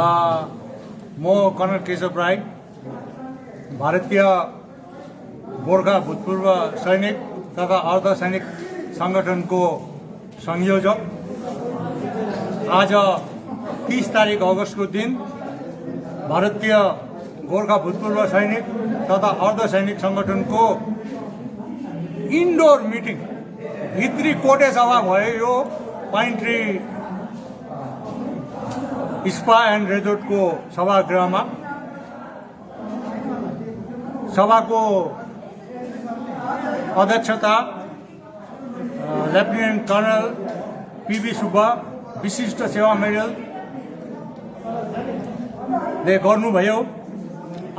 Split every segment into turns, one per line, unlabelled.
म कर्नल केशव राई, भारतीय गोर्खा भूतपूर्व सैनिक तथा अर्धसैनिक संगठनको संयोजक। आज 30 तारिक अगस्तको दिन भारतीय गोर्खा भूतपूर्व सैनिक तथा अर्धसैनिक संगठनको इन्डोर मिटिङ भित्री कोटे सभा भयो। यो पाइन ट्री स्पा एन्ड रेजोर्टको सभागृहमा सभाको अध्यक्षता लेफ्टिनेन्ट कर्नल पीबी सुब्बा विशिष्ट सेवा मेडलले गर्नुभयो।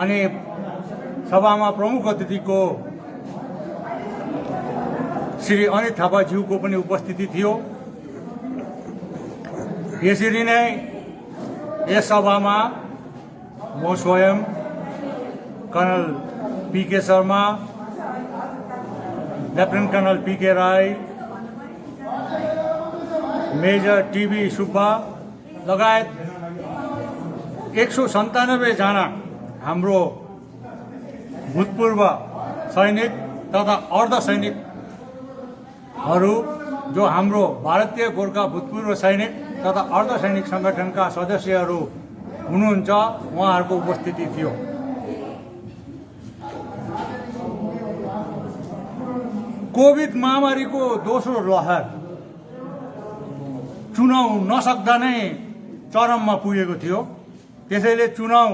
अनि सभामा प्रमुख अतिथिको श्री अनित थापाज्यूको पनि उपस्थिति थियो। यसरी नै यस सभामा म स्वयं, कर्नल पीके शर्मा, लेफ्टिनेन्ट कर्नल पीके राई, मेजर टीबी सुब्बा लगायत 197 जना हाम्रो भूतपूर्व सैनिक तथा अर्धसैनिकहरू जो हाम्रो भारतीय गोर्खा भूतपूर्व सैनिक तथा अर्धसैनिक संगठनका सदस्यहरू हुनुहुन्छ, उहाँहरूको उपस्थिति थियो। कोभिड महामारीको दोस्रो लहर चुनाव नसक्दा नै चरममा पुगेको थियो। त्यसैले चुनाव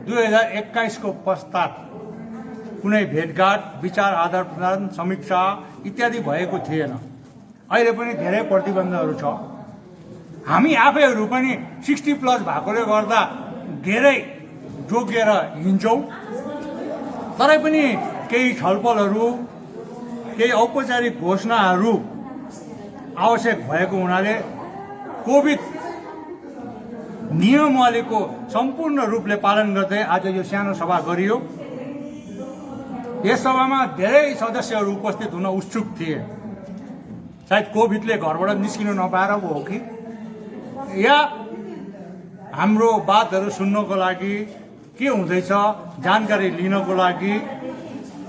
2021 को पश्चात कुनै भेटघाट, विचार आदान प्रदान, समीक्षा इत्यादि भएको थिएन। अहिले पनि धेरै प्रतिबन्धहरू छ। हामी आफैहरू पनि 60+ भएकोले गर्दा धेरै जोगिएर हिँड्छौँ। तरै पनि केही छलफलहरू, केही औपचारिक घोषणाहरू आवश्यक भएको हुनाले कोभिड नियमावलीको सम्पूर्ण रूपले पालन गर्दै आज यो सानो सभा गरियो। यस सभामा धेरै सदस्यहरू उपस्थित हुन उत्सुक थिए। सायद कोभिडले घरबाट निस्किन नपाएर हो कि या हाम्रो बातहरू सुन्नको लागि, के हुँदैछ जानकारी लिनको लागि।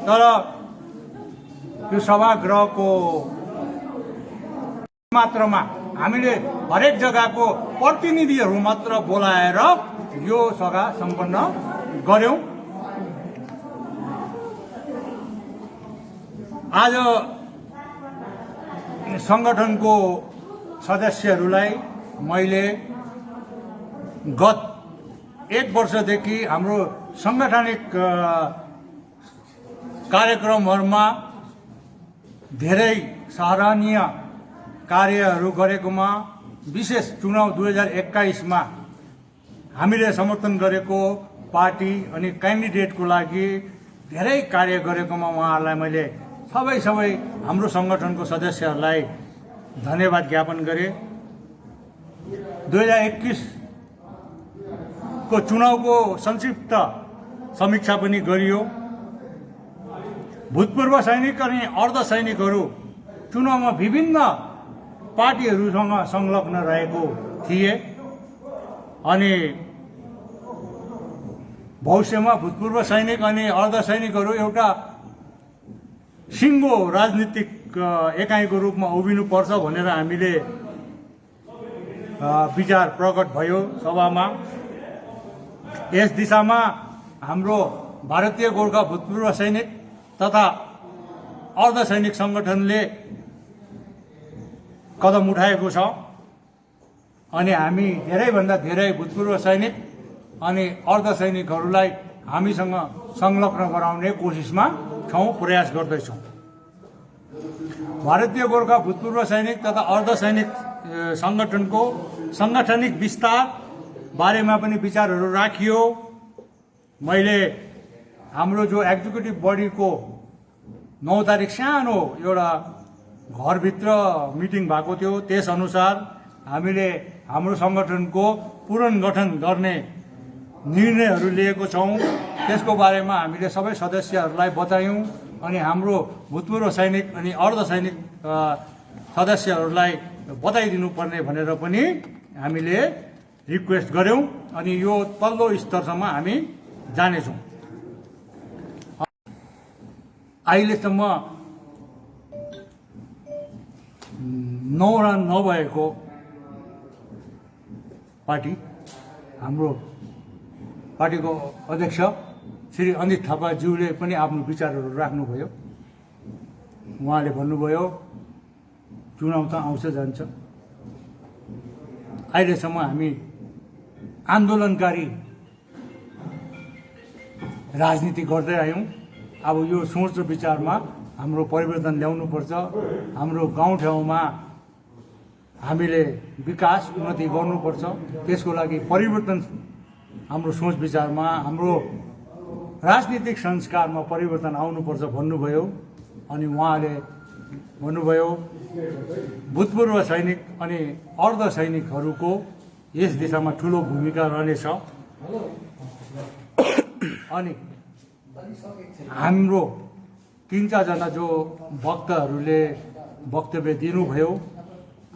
तर यो सभागृहको मात्रमा हामीले हरेक जग्गाको प्रतिनिधिहरू मात्र बोलाएर यो सभा सम्पन्न गर्यौं। आज संगठनको सदस्यहरूलाई मैले गत 1 वर्षदेखि हाम्रो सांगठनिक कार्यक्रमहरूमा धेरै सराहनीय कार्यहरू गरेकोमा, विशेष चुनाव 2021 मा हामीले समर्थन गरेको पार्टी अनि क्यान्डिडेटको लागि धेरै कार्य गरेकोमा उहाँहरूलाई मैले सबै हाम्रो संगठनको सदस्यहरूलाई धन्यवाद ज्ञापन गरे। 2021 को चुनावको संक्षिप्त समीक्षा पनि गरियो। भूतपूर्व सैनिक अनि अर्धसैनिकहरू चुनावमा विभिन्न पार्टीहरूसँग संलग्न रहेको थिए अनि भविष्यमा भूतपूर्व सैनिक अनि अर्धसैनिकहरू एउटा सिङ्गो राजनीतिक एकाइको रूपमा उभिनुपर्छ भनेर हामीले विचार प्रकट भयो सभामा। यस दिशामा हाम्रो भारतीय गोर्खा भूतपूर्व सैनिक तथा अर्धसैनिक संगठनले कदम उठाएको छ अनि हामी धेरैभन्दा धेरै भूतपूर्व सैनिक अनि अर्धसैनिकहरूलाई हामीसँग संलग्न गराउने कोसिसमा छौं, प्रयास गर्दैछौं। भारतीय गोर्खा भूतपूर्व सैनिक तथा अर्धसैनिक संगठनको सांगठनिक विस्तार बारेमा पनि विचारहरू राखियो। मैले हाम्रो जो एक्जिक्युटिभ बडीको 9 तारिक सानो एउटा घरभित्र मिटिङ भएको थियो, त्यसअनुसार हामीले हाम्रो संगठनको पुनर्गठन गर्ने निर्णयहरू लिएको छौं। त्यसको बारेमा हामीले सबै सदस्यहरूलाई बतायौं अनि हाम्रो भूतपूर्व सैनिक अनि अर्धसैनिक सदस्यहरूलाई बताइदिनु पर्ने भनेर पनि हामीले रिक्वेस्ट गऱ्यौँ अनि यो तल्लो स्तरसम्म हामी जानेछौँ। अहिलेसम्म 9 रन नभएको पार्टी हाम्रो पार्टीको अध्यक्ष श्री अनित थापाज्यूले पनि आफ्नो विचारहरू राख्नुभयो। उहाँले भन्नुभयो चुनाव त आउँछ जान्छ, अहिलेसम्म हामी आन्दोलनकारी राजनीति गर्दै आयौँ। अब यो सोच र विचारमा हाम्रो परिवर्तन ल्याउनुपर्छ। हाम्रो गाउँठाउँमा हामीले विकास उन्नति गर्नुपर्छ। त्यसको लागि परिवर्तन हाम्रो सोच विचारमा, हाम्रो राजनीतिक संस्कारमा परिवर्तन आउनुपर्छ भन्नुभयो। अनि उहाँले भन्नुभयो भूतपूर्व सैनिक अनि अर्ध सैनिकहरूको यस दिशामा ठुलो भूमिका रहनेछ। अनि हाम्रो 3-4 जना जो वक्ताहरूले वक्तव्य दिनुभयो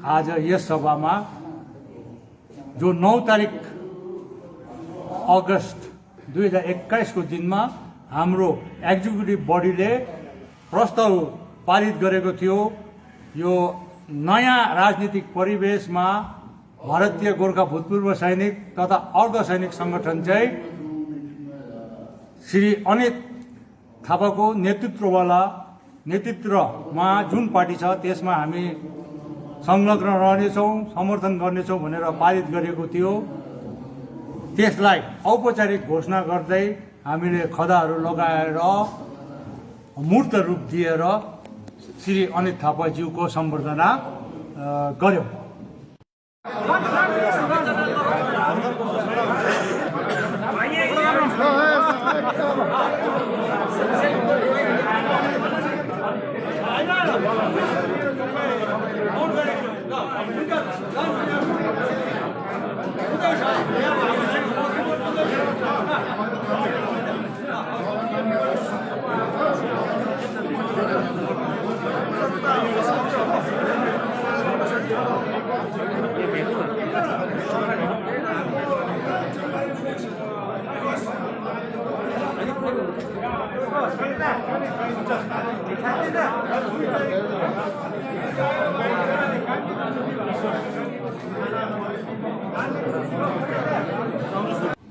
आज यस सभामा, जो 9 तारिक अगस्त 2021 को दिनमा हाम्रो एक्जिक्युटिभ बडीले प्रस्ताव पारित गरेको थियो। यो नयाँ राजनीतिक परिवेशमा भारतीय गोर्खा भूतपूर्व सैनिक तथा अर्ध सैनिक संगठन चाहिँ श्री अनित थापाको नेतृत्वमा जुन पार्टी छ त्यसमा हामी संलग्न रहनेछौँ, समर्थन गर्नेछौँ भनेर पारित गरेको थियो। त्यसलाई औपचारिक घोषणा गर्दै हामीले खदाहरू लगाएर मूर्त रूप दिएर श्री अनित थापाज्यूको सम्बर्धना गर्यौँ।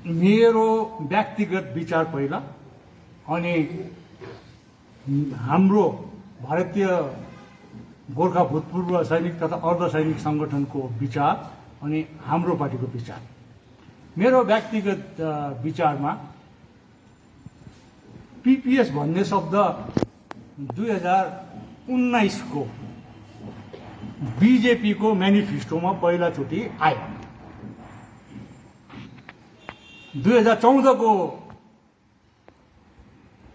मेरो व्यक्तिगत विचार पहिला अनि हाम्रो भारतीय गोर्खा भूतपूर्व सैनिक तथा अर्ध सैनिक संगठनको विचार अनि हाम्रो पार्टीको विचार। मेरो व्यक्तिगत विचारमा पीपीएस भन्ने शब्द 2019 को बीजेपी को म्यानिफेस्टोमा पहिलाचोटि आयो। 2014 को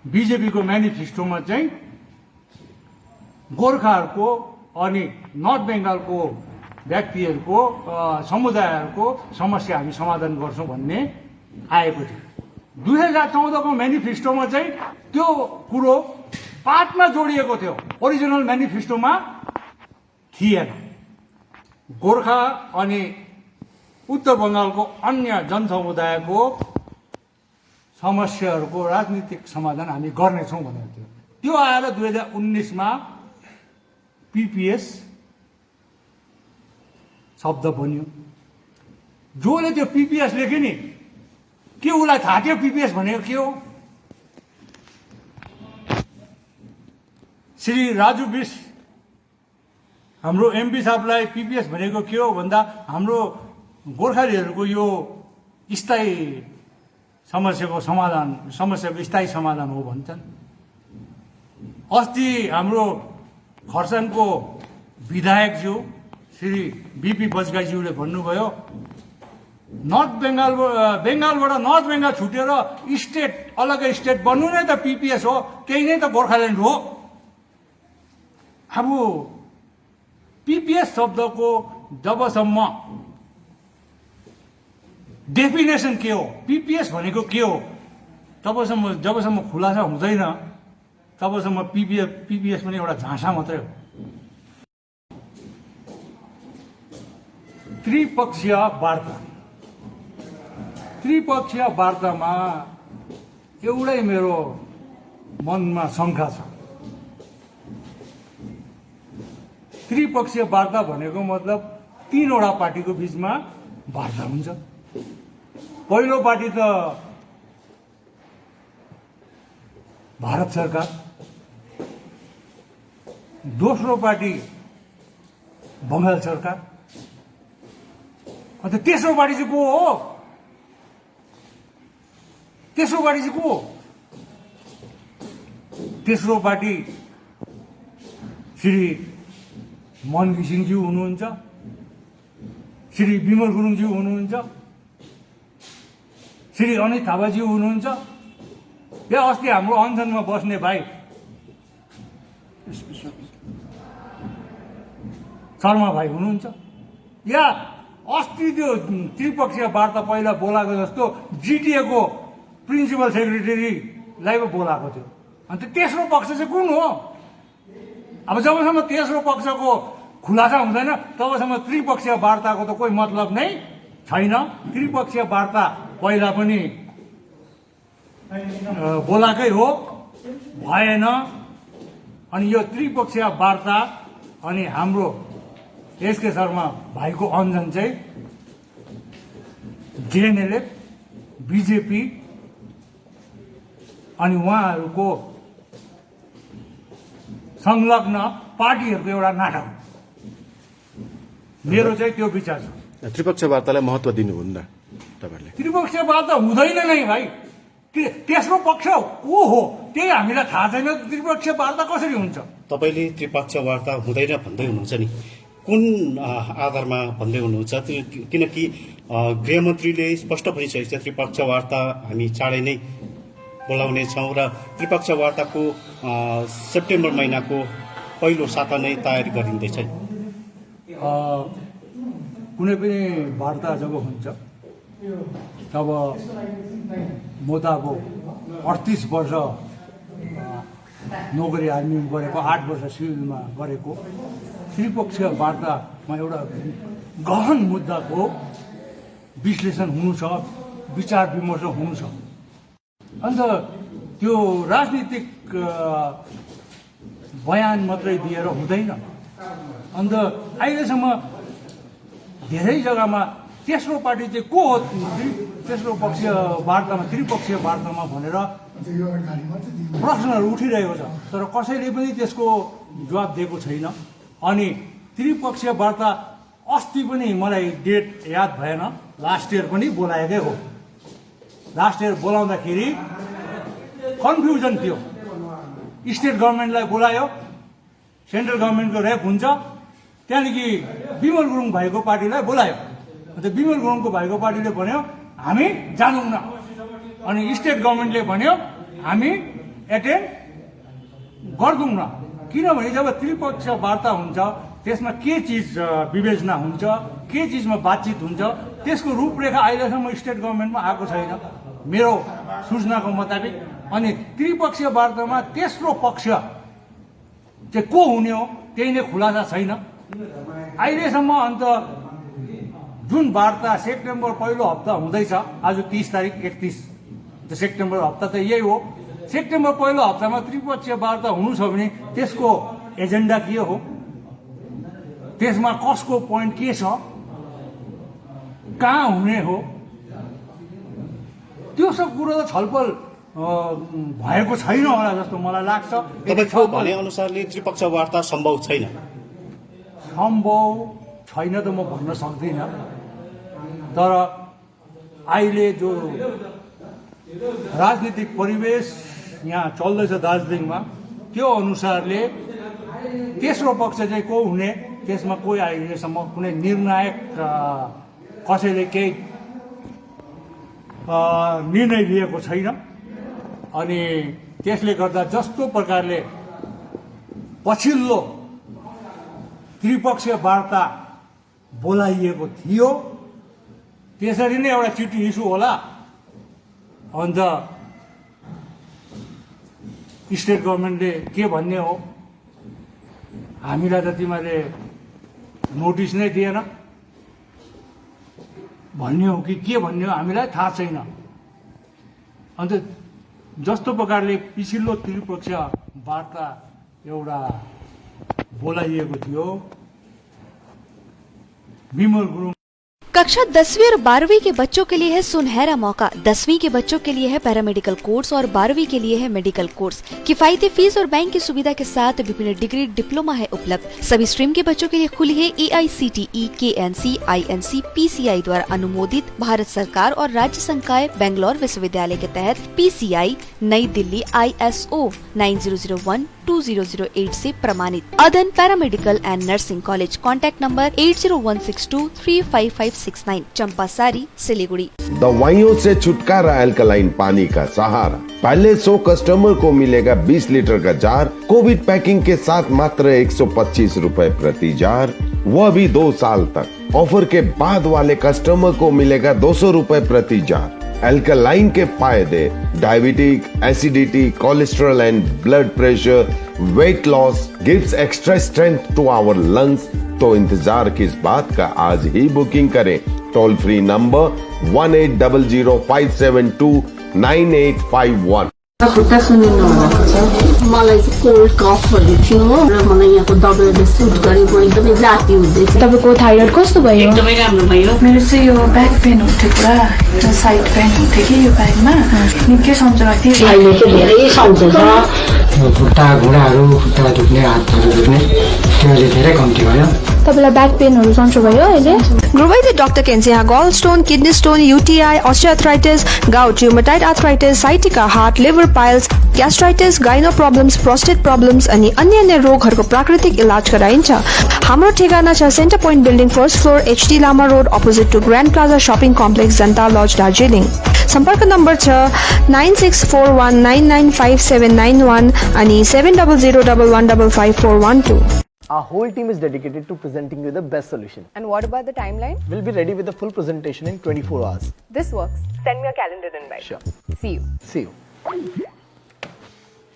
बीजेपी को म्यानिफेस्टोमा चाहिँ गोर्खाहरूको अनि नर्थ बेङ्गालको व्यक्तिहरूको समुदायहरूको समस्या हामी समाधान गर्छौँ भन्ने आएको थियो। 2014 को म्यानिफेस्टोमा चाहिँ त्यो कुरो पातमा जोडिएको थियो, ओरिजिनल म्यानिफेस्टोमा थिएन। गोर्खा अनि उत्तर बङ्गालको अन्य जनसमुदायको समस्याहरूको राजनीतिक समाधान हामी गर्नेछौँ भनेको थियो। त्यो आएर 2019 मा पीपीएस शब्द बन्यो। जोले त्यो पीपीएस लेख्यो नि, के उसलाई थाहा थियो पीपीएस भनेको के हो? श्री राजु बिस हाम्रो एमपी साहबलाई पीपीएस भनेको के हो भन्दा हाम्रो गोर्खालीहरूको यो स्थायी समस्याको स्थायी समाधान हो भन्छन्। अस्ति हाम्रो खरसाङको विधायकज्यू श्री बीपी बजगाईज्यूले भन्नुभयो नर्थ बेङ्गालबाट नर्थ बेङ्गाल छुटेर स्टेट अलगै स्टेट बन्नु नै त पीपीएस हो, केही नै त गोर्खाल्यान्ड हो। अब पीपीएस शब्दको जबसम्म डेफिनेसन के हो, पीपीएस भनेको के हो, जबसम्म खुलासा हुँदैन तबसम्म पीपीएस पनि एउटा झाँसा मात्रै हो। त्रिपक्षीय वार्ता त्रिपक्षीय वार्तामा एउटै मेरो मनमा शङ्का छ। त्रिपक्षीय वार्ता भनेको मतलब तीनवटा पार्टीको बीचमा वार्ता हुन्छ। पहिलो पार्टी त भारत सरकार, दोस्रो पार्टी बङ्गाल सरकार, अन्त तेस्रो पार्टी चाहिँ को हो? तेस्रो पार्टी चाहिँ को हो? तेस्रो पार्टी श्री मन घिसिङज्यू हुनुहुन्छ, श्री विमल गुरुङज्यू हुनुहुन्छ, श्री अनित थापाज्यू हुनुहुन्छ, या अस्ति हाम्रो अनसनमा बस्ने भाइ शर्मा भाइ हुनुहुन्छ, या अस्ति त्यो त्रिपक्षीय वार्ता पहिला बोलाएको जस्तो जिटिएको प्रिन्सिपल सेक्रेटरीलाई पो बोलाएको थियो। अन्त तेस्रो पक्ष चाहिँ कुन हो? अब जबसम्म तेस्रो पक्षको खुलासा हुँदैन तबसम्म त्रिपक्षीय वार्ताको त कोही मतलब नै छैन। त्रिपक्षीय वार्ता पहिला पनि बोलाकै हो, भएन। अनि यो त्रिपक्षीय वार्ता अनि हाम्रो एसके शर्मा भाइको अनसन चाहिँ जेएनएलएफ, बिजेपी अनि उहाँहरूको संलग्न पार्टीहरूको एउटा नाटक। मेरो चाहिँ त्यो विचार छ।
त्रिपक्षीय वार्तालाई महत्त्व दिनुहुन्न तपाईहरुले?
त्रिपक्षीय वार्ता हुँदैन नै भाइ। तेस्रो पक्ष को हो त्यही हामीलाई थाहा छैन। त्रिपक्षीय वार्ता कसरी हुन्छ?
तपाईले त्रिपक्षीय वार्ता हुँदैन भन्दै हुनुहुन्छ नि, कुन आधारमा भन्दै हुनुहुन्छ? किनकि गृहमन्त्रीले स्पष्ट भनिसकेको छ त्रिपक्षीय वार्ता हामी चाँडै नै बोलाउने छौँ र त्रिपक्षीय वार्ताको सेप्टेम्बर महिनाको पहिलो साता नै तयारी गरिँदैछ।
कुनै पनि वार्ता जब हुन्छ तब म त अब 38 वर्ष नोकरी आर्मीमा गरेको, 8 वर्ष सिभिलमा गरेको, त्रिपक्षीय वार्तामा एउटा गहन मुद्दाको विश्लेषण हुनु छ, विचार विमर्श हुनु छ। अन्त त्यो राजनीतिक बयान मात्रै दिएर हुँदैन। अन्त अहिलेसम्म धेरै जग्गामा तेस्रो पार्टी चाहिँ को हो तेस्रो पक्षीय वार्तामा, त्रिपक्षीय वार्तामा भनेर प्रश्नहरू उठिरहेको छ, तर कसैले पनि त्यसको जवाब दिएको छैन। अनि त्रिपक्षीय वार्ता अस्ति पनि मलाई डेट याद भएन, लास्ट इयर पनि बोलाएकै हो। लास्ट इयर बोलाउँदाखेरि कन्फ्युजन थियो। स्टेट गभर्मेन्टलाई बोलायो, सेन्ट्रल गभर्मेन्टको रेप हुन्छ, त्यहाँदेखि विमल गुरुङ भाइको पार्टीलाई बोलायो। अन्त विमल गुरुङको भाइको पार्टीले भन्यो हामी जानुहुन्न, अनि स्टेट गभर्मेन्टले भन्यो हामी एटेन्ड गर्दैनौँ। किनभने जब त्रिपक्षीय वार्ता हुन्छ त्यसमा के चिज विवेचना हुन्छ, के चिजमा बातचित हुन्छ, त्यसको रूपरेखा अहिलेसम्म स्टेट गभर्मेन्टमा आएको छैन मेरो सूचनाको मुताबिक। अनि त्रिपक्षीय वार्तामा तेस्रो पक्ष चाहिँ को हुने हो त्यही नै खुलासा छैन अहिलेसम्म। अन्त जुन वार्ता सेप्टेम्बर पहिलो हप्ता हुँदैछ, आज 30 तारिक 31 सेप्टेम्बर हप्ता त यही हो। सेप्टेम्बर पहिलो हप्तामा त्रिपक्षीय वार्ता हुनु छ भने त्यसको एजेन्डा के हो, त्यसमा कसको पोइन्ट के छ, कहाँ हुने हो, त्यो सब कुरो त छलफल भएको छैन होला जस्तो मलाई लाग्छ।
तपाईको भने अनुसारले त्रिपक्षीय वार्ता सम्भव छैन?
सम्भव छैन त म भन्न सक्दिनँ, तर अहिले जो राजनीतिक परिवेश यहाँ चल्दैछ दार्जिलिङमा त्यो अनुसारले तेस्रो पक्ष चाहिँ को हुने त्यसमा कोही अहिलेसम्म कुनै निर्णायक कसैले केही निर्णय लिएको छैन। अनि त्यसले गर्दा जस्तो प्रकारले पछिल्लो त्रिपक्षीय वार्ता बोलाइएको थियो त्यसरी नै एउटा चिठी इस्यु होला। अन्त स्टेट गभर्मेन्टले के भन्ने हो, हामीलाई त तिमीहरूले नोटिस नै दिएन, भन्ने हो कि के भन्ने हो हामीलाई थाहा छैन। अन्त जस्तो प्रकारले पछिल्लो त्रिपक्ष वार्ता एउटा बोलाइएको थियो, विमल गुरुङ
कक्षा 10वीं और 12वीं के बच्चों के लिए है सुनहरा मौका। 10वीं के बच्चों के लिए है पैरामेडिकल कोर्स और 12वीं के लिए है मेडिकल कोर्स। किफायती फीस और बैंक की सुविधा के साथ विभिन्न डिग्री डिप्लोमा है उपलब्ध। सभी स्ट्रीम के बच्चों के लिए खुली है AICTE, KNC, INC, PCI द्वारा अनुमोदित भारत सरकार और राज्य संकाय बेंगलोर विश्वविद्यालय के तहत PCI नई दिल्ली ISO 9001-2008 से प्रमाणित अदन paramedical and nursing college. Contact number 8016235569, Champasari, Siliguri.
दवाइयों से छुटकारा, अल्कलाइन पानी का सहारा। पहले 100 कस्टमर को मिलेगा 20 लीटर का जार, कोविड पैकिंग के साथ मात्र 125 रुपए प्रति जार, वह भी 2 साल तक। ऑफर के बाद वाले कस्टमर को मिलेगा 200 रुपए प्रति जार। अल्कलाइन के फायदे: diabetic, acidity, cholesterol and blood pressure, weight loss, gives extra strength to our lungs. तो इंतजार किस बात का, आज ही बुकिंग करें। Toll free number 180057298851।
खुट्टा सुनिनु भएको छ, मलाई चाहिँ कोल्ड कफहरू थियो र मलाई यहाँको दबाईले सुट गरेको एकदमै जाती हुँदैछ।
तपाईँको थाइरोइड कस्तो भयो?
एकदमै राम्रो भयो।
मेरो चाहिँ यो ब्याक पेन हुन्थ्यो, पुरा साइड पेन हुन्थ्यो कि यो ब्याकमा, निकै सन्चो लाग्थ्यो।
अहिले चाहिँ धेरै सन्चो छ।
खुट्टा घुँडाहरू, खुट्टा दुख्ने, हातहरू दुख्ने त्यो धेरै कम्ती भयो।
तपाईँलाई ब्याक पेनहरू सन्चो भयो अहिले?
Provide Dr. Kensia gallstone, kidney stone, UTI, osteoarthritis, gout, rheumatoid arthritis, sciatica, heart, liver piles, gastritis, gyno problems, prostate problems अनि अन्य रोगहरूको प्राकृतिक इलाज गराइन्छ। हाम्रो ठेगाना छ centre point building, first floor, HD Lama road, opposite to grand plaza shopping complex, Janata lodge, Darjeeling. सम्पर्क नम्बर छ 9641995791 अनि 7001115412।
Our whole team is dedicated to presenting you the best solution.
And what about the timeline?
We'll be ready with the full presentation in 24 hours.
This works. Send me a calendar invite.
Sure.
See you.
See you.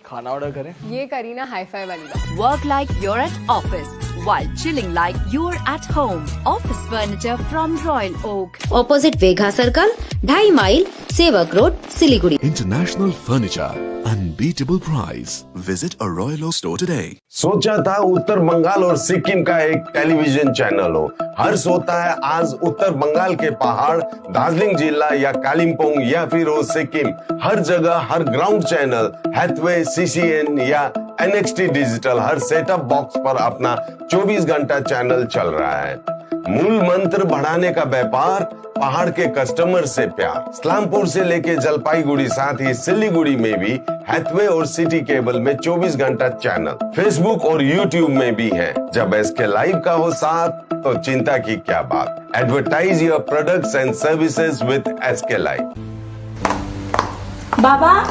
खाना order करें?
ये Kareena hi-fi वाली बात।
Work like you're at office while chilling like you're at home. Office furniture from Royal Oak.
Opposite Vegha circle, 2.5 mile, Sevoke road, Siliguri.
International furniture, unbeatable price. Visit a Royal Oak store today.
सोचा था उत्तर बंगाल और सिक्किम का एक television channel हो। हर्ष होता है आज उत्तर बंगाल के पहाड़, दार्जिलिंग जिला या कालिम्पोंग या फिर हो सिक्किम, हर जगह हर ग्राउंड चैनल हैथवे, CCN या NXT डिजिटल हर सेटअप बॉक्स पर अपना 24 घंटा चैनल चल रहा है। मूल मंत्र बढ़ाने का व्यापार, पहाड़ के कस्टमर से प्यार। इस्लामपुर से लेके जलपाईगुड़ी साथ ही सिलीगुड़ी में भी हैथवे और सिटी केबल में 24 घंटा चैनल, फेसबुक और यूट्यूब में भी है। जब SK लाइव का हो साथ तो चिंता की क्या बात। Advertise your products and services with SK live.
बाबा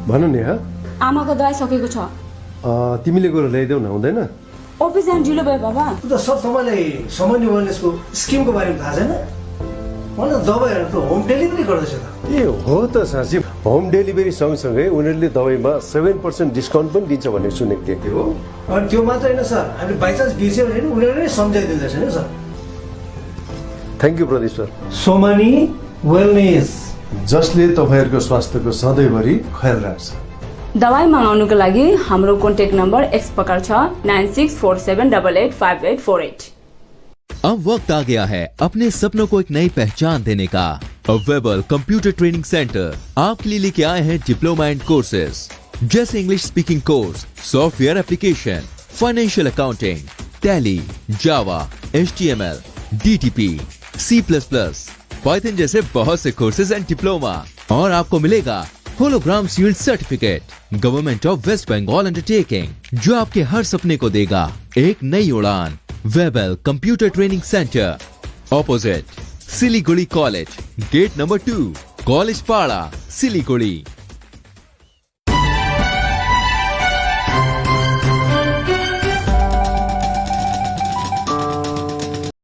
भन नि।
आमाको दबाई सकेको छ,
तिमीले गएर ल्याइदेऊ न, हुँदैन?
अफिस जान ढिलो भयो बाबा।
त सब तपाईँलाई सामान्य वेलनेसको स्किमको बारेमा थाहा छैन? मलाई दबाईहरू त होम डेलिभरी गर्दैछ त।
ए हो त साँच्ची, होम डेलिभरी सँगसँगै उनीहरूले दबाईमा 7% डिस्काउन्ट पनि दिन्छ भनेर सुनेको थिएँ।
हो, अनि त्यो मात्र होइन सर, हामीले बाइचान्स बिर्स्यो भने नि उनीहरूले नै सम्झाइदिँदैछ नि sir.
Thank you Pradeep sir.
Somani wellness,
जसले तपाईँहरूको स्वास्थ्यको सधैँभरि ख्याल राख्छ।
दवाई मंगाउनुको लागि हाम्रो कन्ट्याक्ट नम्बर एक्स प्रकार छ 9647885848।
अब वक्त आ गया है अपने सपनों को एक नई पहचान देने का। वेबल कंप्यूटर ट्रेनिंग सेंटर आपके लिए लेके आए हैं डिप्लोमा एंड कोर्सेज जैसे English speaking course, software application, financial accounting, Tally, Java, HTML, DTP, C++, Python जैसे बहुत से कोर्सेज एंड डिप्लोमा। और आपको मिलेगा hologram sealed certificate government of West Bengal undertaking, जो आपके हर सपने को देगा एक नई उड़ान। Webel computer training centre, opposite Siliguri college, gate number 2, college Para, Siliguri.